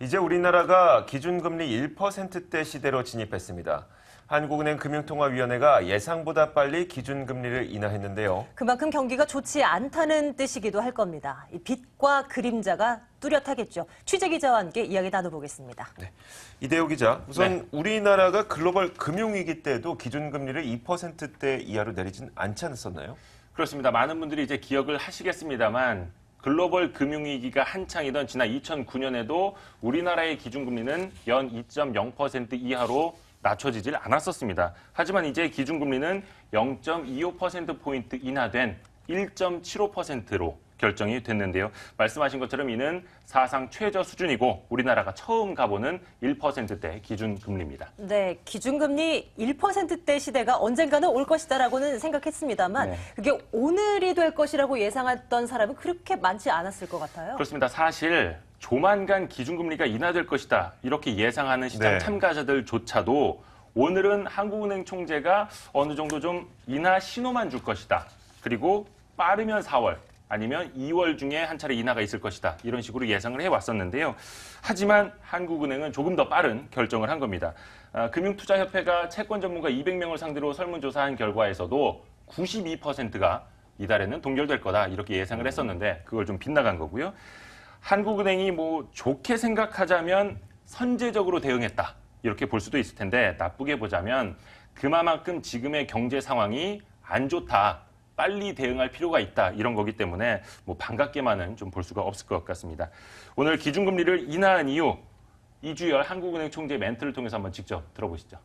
이제 우리나라가 기준금리 1%대 시대로 진입했습니다. 한국은행 금융통화위원회가 예상보다 빨리 기준금리를 인하했는데요. 그만큼 경기가 좋지 않다는 뜻이기도 할 겁니다. 이 빛과 그림자가 뚜렷하겠죠. 취재기자와 함께 이야기 나눠보겠습니다. 네. 이대호 기자, 우선 우리나라가 글로벌 금융위기 때도 기준금리를 2%대 이하로 내리진 않지 않았었나요? 그렇습니다. 많은 분들이 이제 기억을 하시겠습니다만 글로벌 금융위기가 한창이던 지난 2009년에도 우리나라의 기준금리는 연 2.0% 이하로 낮춰지질 않았었습니다. 하지만 이제 기준금리는 0.25%포인트 인하된 1.75%로 결정이 됐는데요. 말씀하신 것처럼 이는 사상 최저 수준이고 우리나라가 처음 가보는 1%대 기준금리입니다. 네, 기준금리 1%대 시대가 언젠가는 올 것이다라고는 생각했습니다만 그게 오늘이 될 것이라고 예상했던 사람은 그렇게 많지 않았을 것 같아요. 그렇습니다. 사실 조만간 기준금리가 인하될 것이다 이렇게 예상하는 시장 참가자들조차도 오늘은 한국은행 총재가 어느 정도 좀 인하 신호만 줄 것이다. 그리고 빠르면 4월 아니면 2월 중에 한 차례 인하가 있을 것이다. 이런 식으로 예상을 해왔었는데요. 하지만 한국은행은 조금 더 빠른 결정을 한 겁니다. 금융투자협회가 채권 전문가 200명을 상대로 설문조사한 결과에서도 92%가 이달에는 동결될 거다 이렇게 예상을 했었는데 그걸 좀 빗나간 거고요. 한국은행이 뭐 좋게 생각하자면 선제적으로 대응했다 이렇게 볼 수도 있을 텐데 나쁘게 보자면 그만큼 지금의 경제 상황이 안 좋다. 빨리 대응할 필요가 있다 이런 거기 때문에 뭐 반갑게만은 좀 볼 수가 없을 것 같습니다. 오늘 기준금리를 인하한 이유 이주열 한국은행 총재 멘트를 통해서 한번 직접 들어보시죠.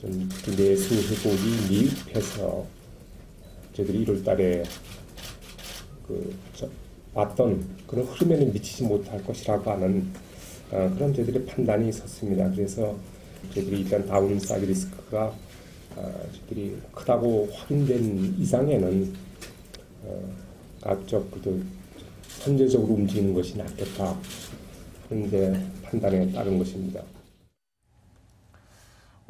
내수 회복이 미흡해서 저희들이 1월 달에 봤던 그런 흐름에는 미치지 못할 것이라고 하는 그런 저희들의 판단이 있었습니다. 그래서 저희들이 일단 다운사이드 리스크가 저희들이 크다고 확인된 이상에는 가급적 선제적으로 움직이는 것이 낫겠다 그런데 판단에 따른 것입니다.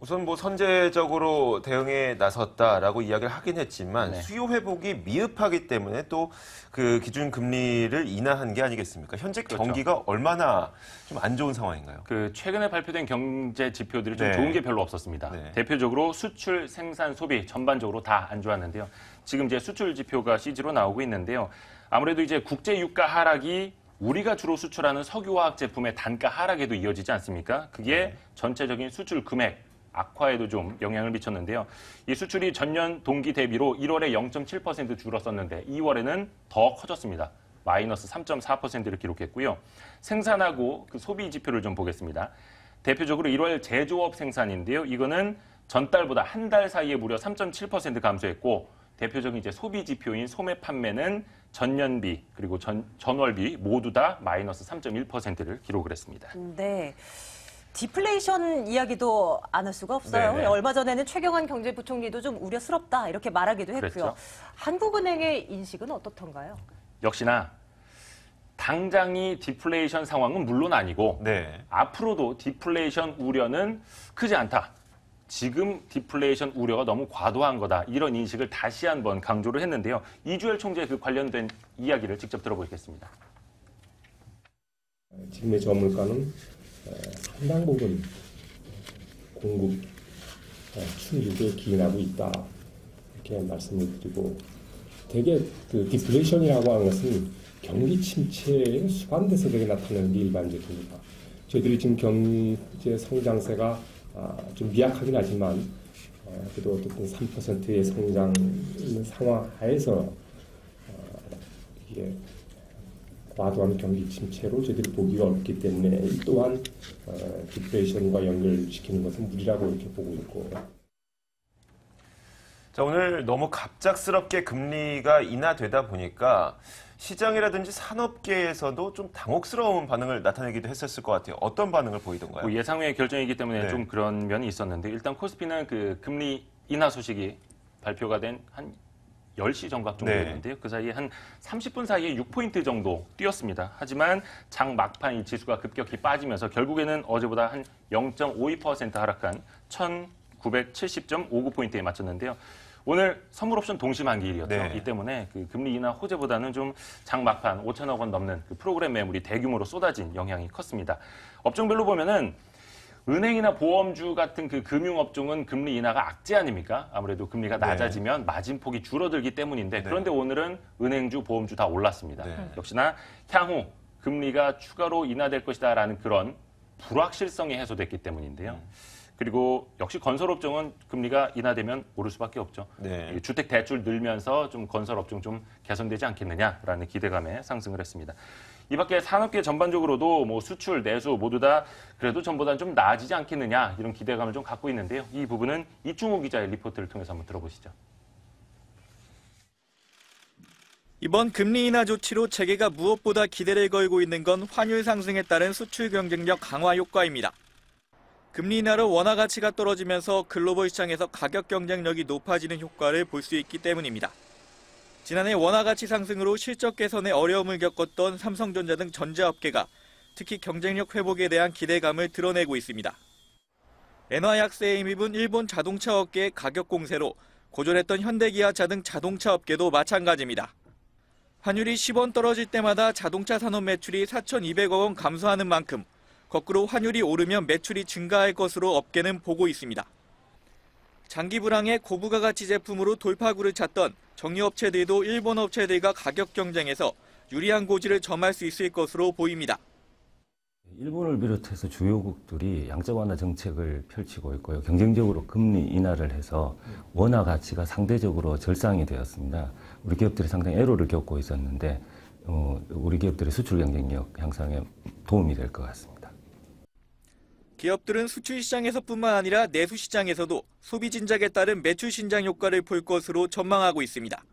우선 뭐 선제적으로 대응에 나섰다라고 이야기를 하긴 했지만 수요 회복이 미흡하기 때문에 또 그 기준 금리를 인하한 게 아니겠습니까? 현재 경기가 얼마나 좀 안 좋은 상황인가요? 최근에 발표된 경제 지표들이 좀 좋은 게 별로 없었습니다. 대표적으로 수출, 생산, 소비 전반적으로 다 안 좋았는데요. 지금 이제 수출 지표가 CG로 나오고 있는데요. 아무래도 이제 국제 유가 하락이 우리가 주로 수출하는 석유화학 제품의 단가 하락에도 이어지지 않습니까? 그게 전체적인 수출 금액 악화에도 좀 영향을 미쳤는데요. 이 수출이 전년 동기 대비로 1월에 0.7% 줄었었는데 2월에는 더 커졌습니다. 마이너스 3.4%를 기록했고요. 생산하고 그 소비 지표를 좀 보겠습니다. 대표적으로 1월 제조업 생산인데요. 이거는 전달보다 한 달 사이에 무려 3.7% 감소했고 대표적인 이제 소비 지표인 소매 판매는 전년비 그리고 전월비 모두 다 마이너스 3.1%를 기록을 했습니다. 네. 디플레이션 이야기도 안 할 수가 없어요. 네네. 얼마 전에는 최경환 경제부총리도 좀 우려스럽다 이렇게 말하기도 했고요. 그랬죠. 한국은행의 인식은 어떻던가요? 역시나 당장이 디플레이션 상황은 물론 아니고 앞으로도 디플레이션 우려는 크지 않다. 지금 디플레이션 우려가 너무 과도한 거다. 이런 인식을 다시 한번 강조를 했는데요. 이주열 총재 그 관련된 이야기를 직접 들어보겠습니다. 지금의 저물가는 상당 부분 공급 충격에 기인하고 있다 이렇게 말씀을 드리고 대개 그 디플레이션이라고 하는 것은 경기 침체에 수반돼서 되게 나타나는 게 일반적입니다. 저희들이 지금 경제 성장세가 좀 미약하긴 하지만 그래도 어쨌든 3%의 성장 있는 상황 하에서 이게 과도한 경기 침체로 저희들이 보기가 어렵기 때문에 이 또한 디플레이션과 연결시키는 것은 무리라고 이렇게 보고 있고. 자, 오늘 너무 갑작스럽게 금리가 인하되다 보니까 시장이라든지 산업계에서도 좀 당혹스러운 반응을 나타내기도 했었을 것 같아요. 어떤 반응을 보이던가요? 예상 외의 결정이기 때문에 좀 그런 면이 있었는데 일단 코스피는 그 금리 인하 소식이 발표가 된 한 10시 정각 정도였는데요. 그 사이에 한 30분 사이에 6포인트 정도 뛰었습니다. 하지만 장 막판 이 지수가 급격히 빠지면서 결국에는 어제보다 한 0.52% 하락한 1970.59포인트에 맞췄는데요. 오늘 선물 옵션 동시 만기일이었죠. 네. 이 때문에 그 금리 인하 호재보다는 좀 장막판 5천억 원 넘는 그 프로그램 매물이 대규모로 쏟아진 영향이 컸습니다. 업종별로 보면은 은행이나 보험주 같은 그 금융업종은 금리 인하가 악재 아닙니까? 아무래도 금리가 낮아지면 마진폭이 줄어들기 때문인데 그런데 오늘은 은행주, 보험주 다 올랐습니다. 역시나 향후 금리가 추가로 인하될 것이다라는 그런 불확실성이 해소됐기 때문인데요. 그리고 역시 건설업종은 금리가 인하되면 오를 수밖에 없죠. 네. 주택 대출 늘면서 좀 건설업종 좀 개선되지 않겠느냐라는 기대감에 상승을 했습니다. 이 밖에 산업계 전반적으로도 뭐 수출, 내수 모두 다 그래도 전보다는 좀 나아지지 않겠느냐 이런 기대감을 좀 갖고 있는데요. 이 부분은 이충호 기자의 리포트를 통해서 한번 들어보시죠. 이번 금리 인하 조치로 재계가 무엇보다 기대를 걸고 있는 건 환율 상승에 따른 수출 경쟁력 강화 효과입니다. 금리 인하로 원화 가치가 떨어지면서 글로벌 시장에서 가격 경쟁력이 높아지는 효과를 볼 수 있기 때문입니다. 지난해 원화 가치 상승으로 실적 개선에 어려움을 겪었던 삼성전자 등 전자업계가 특히 경쟁력 회복에 대한 기대감을 드러내고 있습니다. 엔화 약세에 힘입은 일본 자동차 업계의 가격 공세로 고전했던 현대기아차 등 자동차 업계도 마찬가지입니다. 환율이 10원 떨어질 때마다 자동차 산업 매출이 4,200억 원 감소하는 만큼 거꾸로 환율이 오르면 매출이 증가할 것으로 업계는 보고 있습니다. 장기 불황의 고부가 가치 제품으로 돌파구를 찾던 정유업체들도 일본 업체들과 가격 경쟁에서 유리한 고지를 점할 수 있을 것으로 보입니다. 일본을 비롯해서 주요국들이 양적 완화 정책을 펼치고 있고요. 경쟁적으로 금리 인하를 해서 원화 가치가 상대적으로 절상이 되었습니다. 우리 기업들이 상당히 애로를 겪고 있었는데 우리 기업들의 수출 경쟁력 향상에 도움이 될 것 같습니다. 기업들은 수출 시장에서뿐만 아니라 내수 시장에서도 소비 진작에 따른 매출 신장 효과를 볼 것으로 전망하고 있습니다.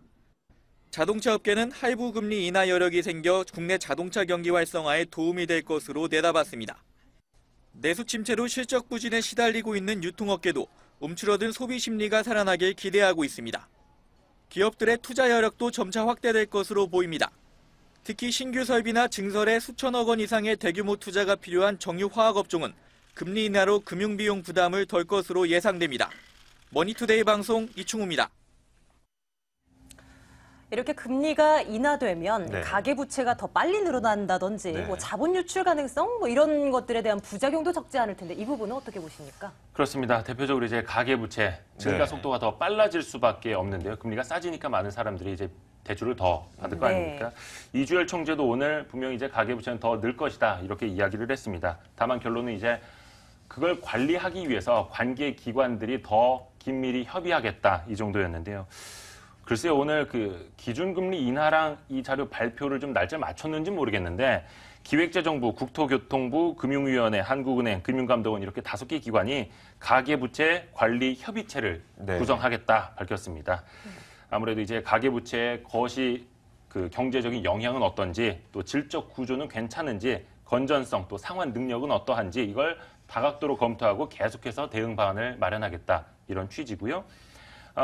자동차 업계는 할부 금리 인하 여력이 생겨 국내 자동차 경기 활성화에 도움이 될 것으로 내다봤습니다. 내수 침체로 실적 부진에 시달리고 있는 유통업계도 움츠러든 소비 심리가 살아나길 기대하고 있습니다. 기업들의 투자 여력도 점차 확대될 것으로 보입니다. 특히 신규 설비나 증설에 수천억 원 이상의 대규모 투자가 필요한 정유화학업종은 금리 인하로 금융비용 부담을 덜 것으로 예상됩니다. 머니투데이 방송 이충우입니다. 이렇게 금리가 인하되면 네. 가계부채가 더 빨리 늘어난다든지 네. 뭐 자본 유출 가능성 뭐 이런 것들에 대한 부작용도 적지 않을 텐데 이 부분은 어떻게 보십니까? 그렇습니다. 대표적으로 이제 가계부채 증가 네. 속도가 더 빨라질 수밖에 없는데요. 금리가 싸지니까 많은 사람들이 이제 대출을 더 받을 거 네. 아닙니까? 이주열 총재도 오늘 분명히 이제 가계부채는 더 늘 것이다 이렇게 이야기를 했습니다. 다만 결론은 이제 그걸 관리하기 위해서 관계 기관들이 더 긴밀히 협의하겠다 이 정도였는데요. 글쎄요, 오늘 그 기준금리 인하랑 이 자료 발표를 좀 날짜 맞췄는지 모르겠는데 기획재정부, 국토교통부, 금융위원회, 한국은행, 금융감독원 이렇게 5개 기관이 가계부채 관리 협의체를 네. 구성하겠다 밝혔습니다. 아무래도 이제 가계부채의 것이 그 경제적인 영향은 어떤지 또 질적 구조는 괜찮은지 건전성 또 상환 능력은 어떠한지 이걸 다각도로 검토하고 계속해서 대응 방안을 마련하겠다 이런 취지고요.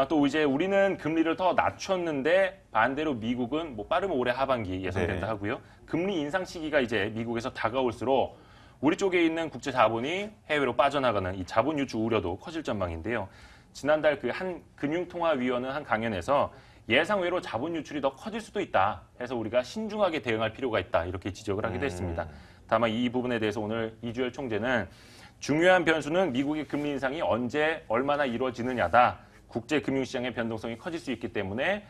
또 이제 우리는 금리를 더 낮췄는데 반대로 미국은 뭐 빠르면 올해 하반기 예상된다 하고요. 금리 인상 시기가 이제 미국에서 다가올수록 우리 쪽에 있는 국제 자본이 해외로 빠져나가는 이 자본 유출 우려도 커질 전망인데요. 지난달 그 한 금융통화위원회 한 강연에서 예상외로 자본 유출이 더 커질 수도 있다 해서 우리가 신중하게 대응할 필요가 있다 이렇게 지적을 하기도 했습니다. 다만 이 부분에 대해서 오늘 이주열 총재는 중요한 변수는 미국의 금리 인상이 언제 얼마나 이루어지느냐다. 국제 금융시장의 변동성이 커질 수 있기 때문에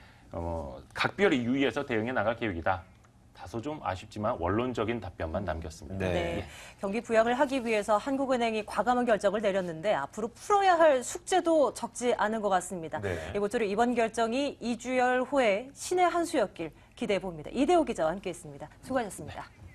각별히 유의해서 대응해 나갈 계획이다. 다소 좀 아쉽지만 원론적인 답변만 남겼습니다. 네. 경기 부양을 하기 위해서 한국은행이 과감한 결정을 내렸는데 앞으로 풀어야 할 숙제도 적지 않은 것 같습니다. 네. 이것저것 이번 결정이 이주열 후에 신의 한 수였길 기대해 봅니다. 이대호 기자와 함께했습니다. 수고하셨습니다. 네.